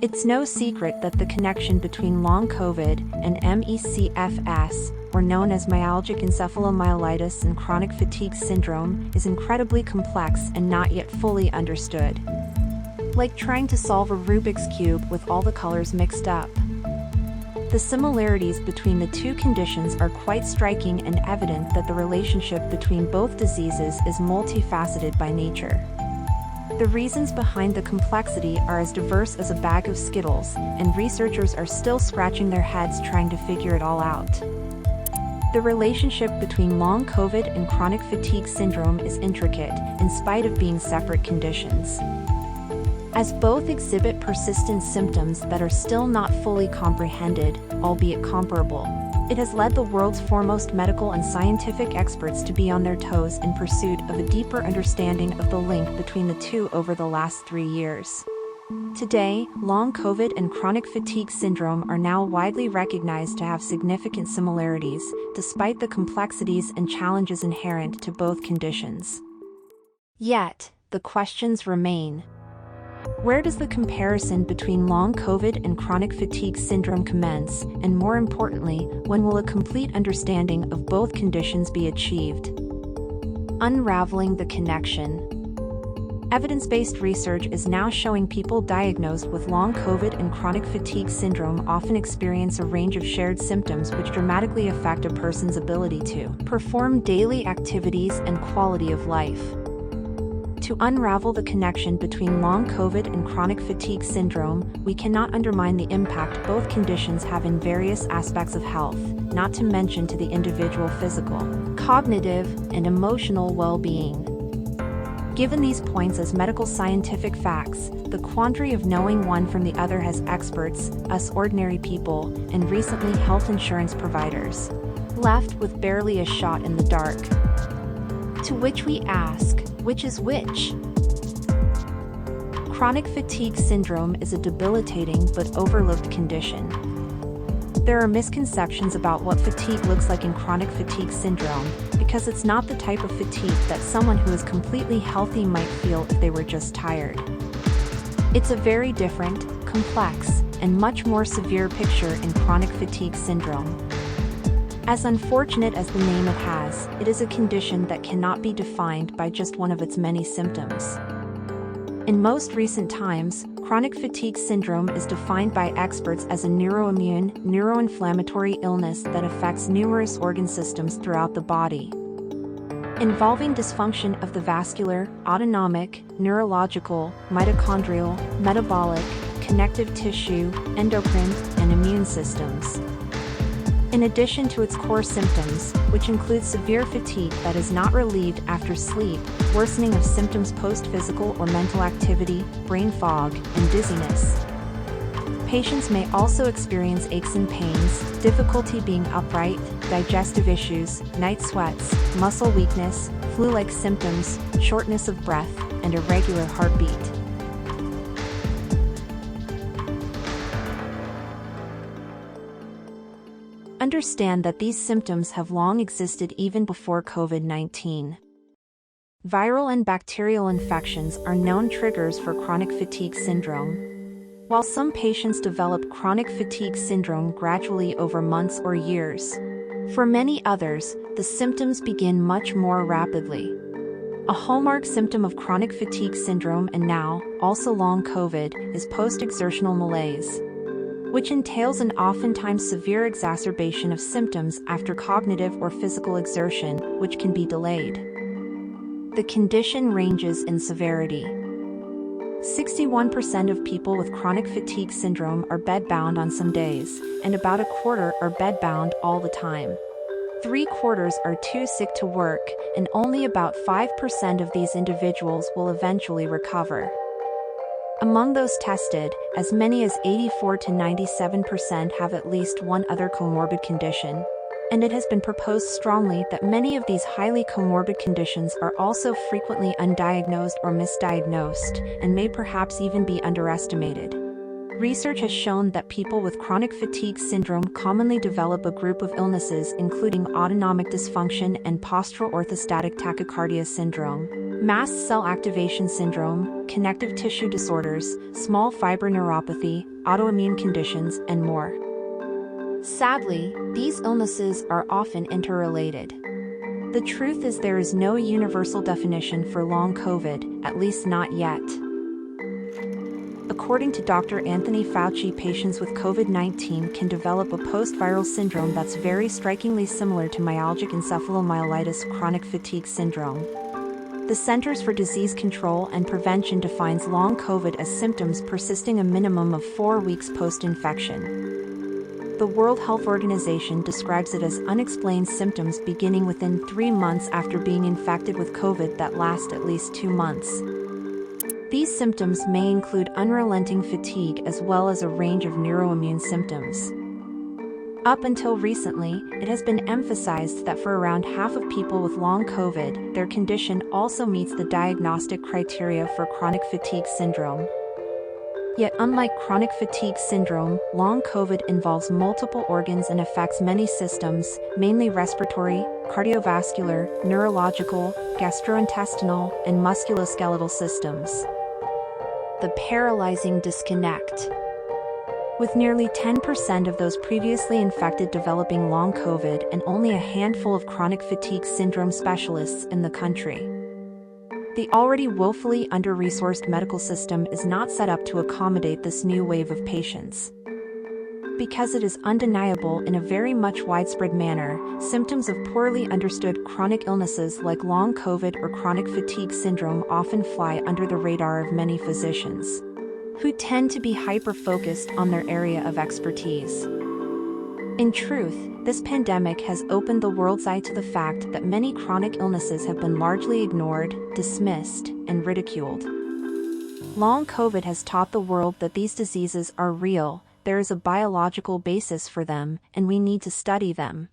It's no secret that the connection between long COVID and ME/CFS, or known as myalgic encephalomyelitis and chronic fatigue syndrome, is incredibly complex and not yet fully understood. Like trying to solve a Rubik's Cube with all the colors mixed up. The similarities between the two conditions are quite striking and evident that the relationship between both diseases is multifaceted by nature. The reasons behind the complexity are as diverse as a bag of Skittles, and researchers are still scratching their heads trying to figure it all out. The relationship between long COVID and chronic fatigue syndrome is intricate, in spite of being separate conditions. As both exhibit persistent symptoms that are still not fully comprehended, albeit comparable, it has led the world's foremost medical and scientific experts to be on their toes in pursuit of a deeper understanding of the link between the two over the last 3 years. Today, long COVID and chronic fatigue syndrome are now widely recognized to have significant similarities, despite the complexities and challenges inherent to both conditions. Yet, the questions remain. Where does the comparison between long COVID and chronic fatigue syndrome commence, and more importantly, when will a complete understanding of both conditions be achieved? Unraveling the connection. Evidence-based research is now showing people diagnosed with long COVID and chronic fatigue syndrome often experience a range of shared symptoms which dramatically affect a person's ability to perform daily activities and quality of life. To unravel the connection between long COVID and chronic fatigue syndrome, we cannot undermine the impact both conditions have in various aspects of health, not to mention to the individual physical, cognitive, and emotional well-being. Given these points as medical scientific facts, the quandary of knowing one from the other has experts, us ordinary people, and recently health insurance providers left with barely a shot in the dark. To which we ask, which is which? Chronic fatigue syndrome is a debilitating but overlooked condition. There are misconceptions about what fatigue looks like in chronic fatigue syndrome, because it's not the type of fatigue that someone who is completely healthy might feel if they were just tired. It's a very different, complex, and much more severe picture in chronic fatigue syndrome. As unfortunate as the name it has, it is a condition that cannot be defined by just one of its many symptoms. In most recent times, chronic fatigue syndrome is defined by experts as a neuroimmune, neuroinflammatory illness that affects numerous organ systems throughout the body, involving dysfunction of the vascular, autonomic, neurological, mitochondrial, metabolic, connective tissue, endocrine, and immune systems. In addition to its core symptoms, which include severe fatigue that is not relieved after sleep, worsening of symptoms post-physical or mental activity, brain fog, and dizziness. Patients may also experience aches and pains, difficulty being upright, digestive issues, night sweats, muscle weakness, flu-like symptoms, shortness of breath, and irregular heartbeat. Understand that these symptoms have long existed even before COVID-19. Viral and bacterial infections are known triggers for chronic fatigue syndrome. While some patients develop chronic fatigue syndrome gradually over months or years, for many others, the symptoms begin much more rapidly. A hallmark symptom of chronic fatigue syndrome, and now, also long COVID, is post-exertional malaise, which entails an oftentimes severe exacerbation of symptoms after cognitive or physical exertion, which can be delayed. The condition ranges in severity. 61% of people with chronic fatigue syndrome are bedbound on some days, and about a quarter are bedbound all the time. 3/4 are too sick to work, and only about 5% of these individuals will eventually recover. Among those tested, as many as 84 to 97% have at least one other comorbid condition, and it has been proposed strongly that many of these highly comorbid conditions are also frequently undiagnosed or misdiagnosed, and may perhaps even be underestimated. Research has shown that people with chronic fatigue syndrome commonly develop a group of illnesses including autonomic dysfunction and postural orthostatic tachycardia syndrome, mast cell activation syndrome, connective tissue disorders, small fiber neuropathy, autoimmune conditions, and more. Sadly, these illnesses are often interrelated. The truth is there is no universal definition for long COVID, at least not yet. According to Dr. Anthony Fauci, patients with COVID-19 can develop a post-viral syndrome that's very strikingly similar to myalgic encephalomyelitis chronic fatigue syndrome. The Centers for Disease Control and Prevention defines long COVID as symptoms persisting a minimum of 4 weeks post-infection. The World Health Organization describes it as unexplained symptoms beginning within 3 months after being infected with COVID that last at least 2 months. These symptoms may include unrelenting fatigue as well as a range of neuroimmune symptoms. Up until recently, it has been emphasized that for around half of people with long COVID, their condition also meets the diagnostic criteria for chronic fatigue syndrome. Yet unlike chronic fatigue syndrome, long COVID involves multiple organs and affects many systems, mainly respiratory, cardiovascular, neurological, gastrointestinal, and musculoskeletal systems. The paralyzing disconnect. With nearly 10% of those previously infected developing long COVID and only a handful of chronic fatigue syndrome specialists in the country, the already woefully under-resourced medical system is not set up to accommodate this new wave of patients. Because it is undeniable in a very much widespread manner, symptoms of poorly understood chronic illnesses like long COVID or chronic fatigue syndrome often fly under the radar of many physicians, who tend to be hyper-focused on their area of expertise. In truth, this pandemic has opened the world's eye to the fact that many chronic illnesses have been largely ignored, dismissed, and ridiculed. Long COVID has taught the world that these diseases are real, there is a biological basis for them, and we need to study them.